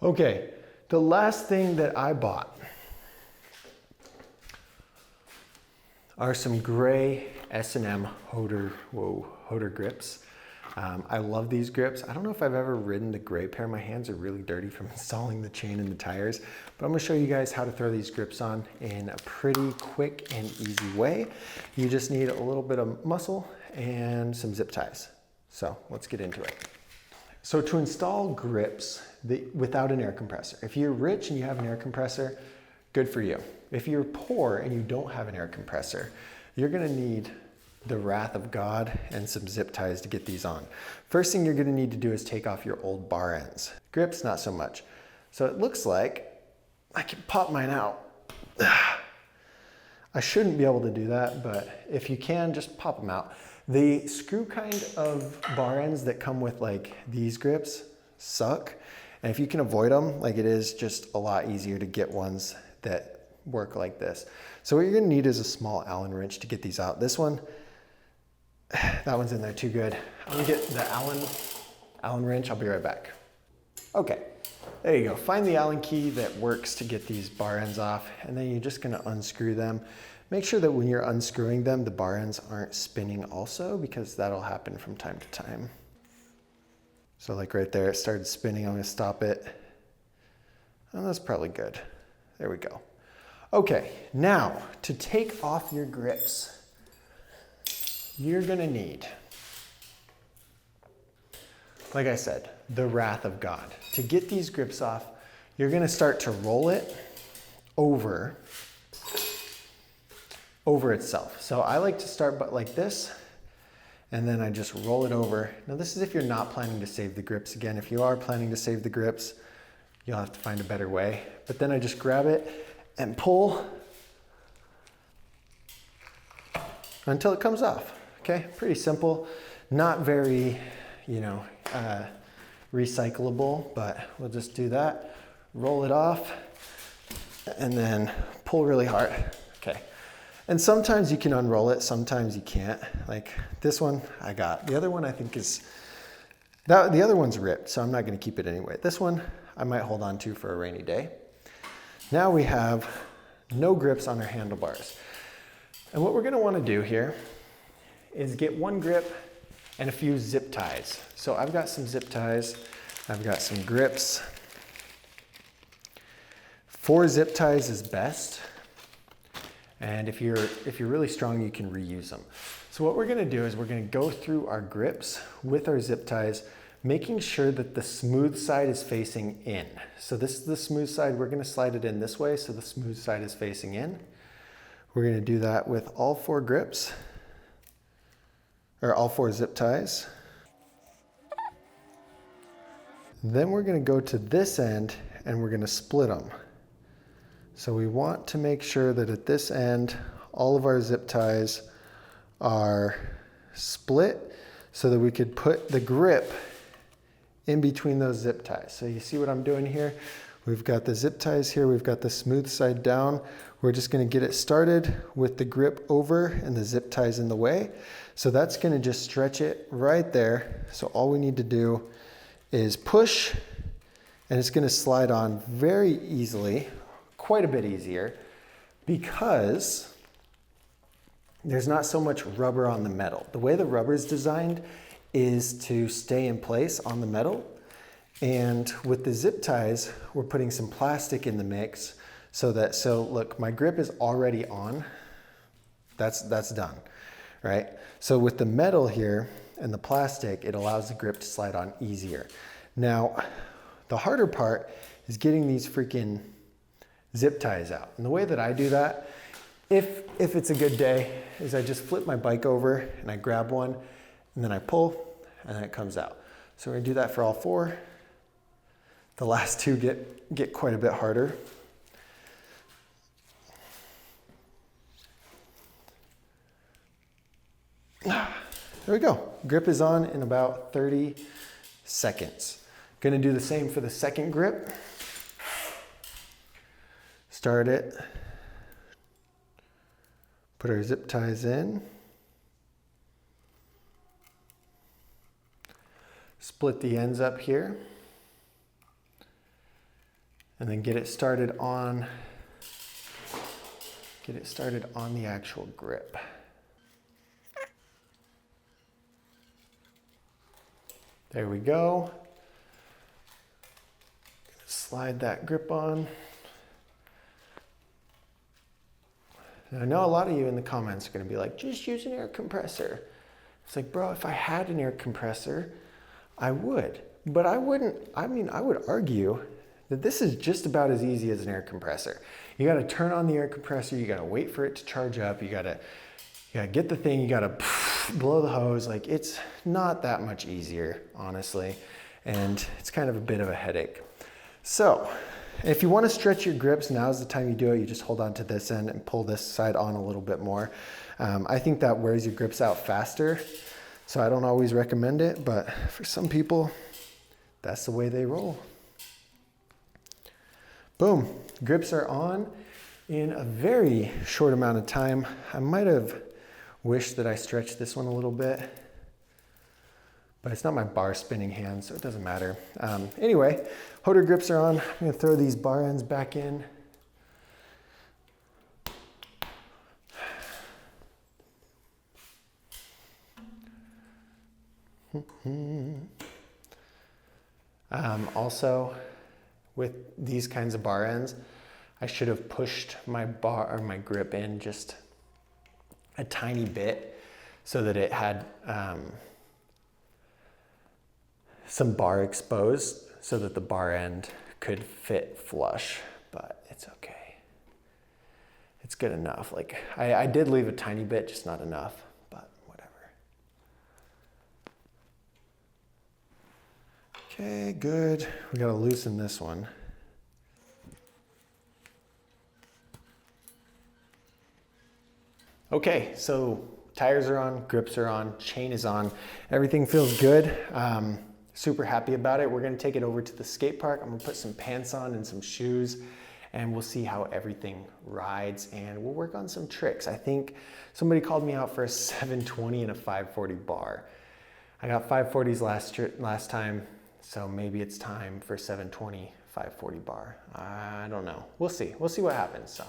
Okay, the last thing that I bought are some gray S&M Hoder grips. I love these grips. I don't know if I've ever ridden the gray pair. My hands are really dirty from installing the chain and the tires, but I'm gonna show you guys how to throw these grips on in a pretty quick and easy way. You just need a little bit of muscle and some zip ties. So let's get into it. So to install grips without an air compressor, if you're rich and you have an air compressor, good for you. If you're poor and you don't have an air compressor, you're gonna need the wrath of God and some zip ties to get these on. First thing you're gonna need to do is take off your old bar ends. Grips, not so much. So it looks like I can pop mine out. I shouldn't be able to do that, but if you can, just pop them out. The screw kind of bar ends that come with like these grips suck. And if you can avoid them, like it is just a lot easier to get ones that work like this. So what you're gonna need is a small Allen wrench to get these out. This one, that one's in there too good. I'm gonna get the Allen wrench, I'll be right back. Okay, there you go. Find the Allen key that works to get these bar ends off, and then you're just gonna unscrew them. Make sure that when you're unscrewing them, the bar ends aren't spinning also, because that'll happen from time to time. So like right there, it started spinning. I'm gonna stop it. Oh, that's probably good. There we go. Okay, now to take off your grips, you're gonna need, like I said, the wrath of God. To get these grips off, you're gonna start to roll it over itself. So I like to start like this, and then I just roll it over. Now this is if you're not planning to save the grips. Again, if you are planning to save the grips, you'll have to find a better way. But then I just grab it and pull until it comes off. Okay, pretty simple. Not very, recyclable, but we'll just do that. Roll it off and then pull really hard. Okay. And sometimes you can unroll it, sometimes you can't. Like this one I got. The other one I think the other one's ripped, so I'm not gonna keep it anyway. This one I might hold on to for a rainy day. Now we have no grips on our handlebars. And what we're gonna wanna do here is get one grip and a few zip ties. So I've got some zip ties, I've got some grips. 4 zip ties is best. And if you're really strong, you can reuse them. So what we're gonna do is we're gonna go through our grips with our zip ties, making sure that the smooth side is facing in. So this is the smooth side. We're gonna slide it in this way so the smooth side is facing in. We're gonna do that with all 4 grips, or all 4 zip ties. Then we're gonna go to this end and we're gonna split them. So we want to make sure that at this end, all of our zip ties are split so that we could put the grip in between those zip ties. So you see what I'm doing here? We've got the zip ties here, we've got the smooth side down. We're just gonna get it started with the grip over and the zip ties in the way. So that's gonna just stretch it right there. So all we need to do is push, and it's gonna slide on very easily, quite a bit easier, because there's not so much rubber on the metal. The way the rubber is designed is to stay in place on the metal. And with the zip ties, we're putting some plastic in the mix so look, my grip is already on. That's done, right? So with the metal here and the plastic, it allows the grip to slide on easier. Now, the harder part is getting these freaking zip ties out. And the way that I do that, if it's a good day, is I just flip my bike over and I grab one and then I pull and then it comes out. So we're gonna do that for all 4. The last 2 get quite a bit harder. There we go. Grip is on in about 30 seconds. Gonna do the same for the second grip. Start it. Put our zip ties in. Split the ends up here. and then get it started on the actual grip. There we go. Slide that grip on. And I know a lot of you in the comments are going to be like, just use an air compressor. It's like, bro, if I had an air compressor, I would. But I wouldn't, I mean, I would argue that this is just about as easy as an air compressor. You got to turn on the air compressor, you got to wait for it to charge up, you got to get the thing, you got to blow the hose. Like, it's not that much easier, honestly. And it's kind of a bit of a headache. So if you want to stretch your grips, now's the time you do it. You just hold on to this end and pull this side on a little bit more. I think that wears your grips out faster, so I don't always recommend it, but for some people, that's the way they roll. Boom, grips are on in a very short amount of time. I might have wished that I stretched this one a little bit, but it's not my bar spinning hand, so it doesn't matter. Anyway, Hoder grips are on. I'm gonna throw these bar ends back in. Also, with these kinds of bar ends, I should have pushed my bar or my grip in just a tiny bit so that it had some bar exposed so that the bar end could fit flush, but it's okay. It's good enough. Like, I did leave a tiny bit, just not enough, but whatever. Okay, good. We gotta loosen this one. Okay, so tires are on, grips are on, chain is on. Everything feels good. Super happy about it. We're gonna take it over to the skate park. I'm gonna put some pants on and some shoes, and we'll see how everything rides, and we'll work on some tricks. I think somebody called me out for a 720 and a 540 bar. I got 540s last time, so maybe it's time for 720, 540 bar. I don't know. We'll see. We'll see what happens. So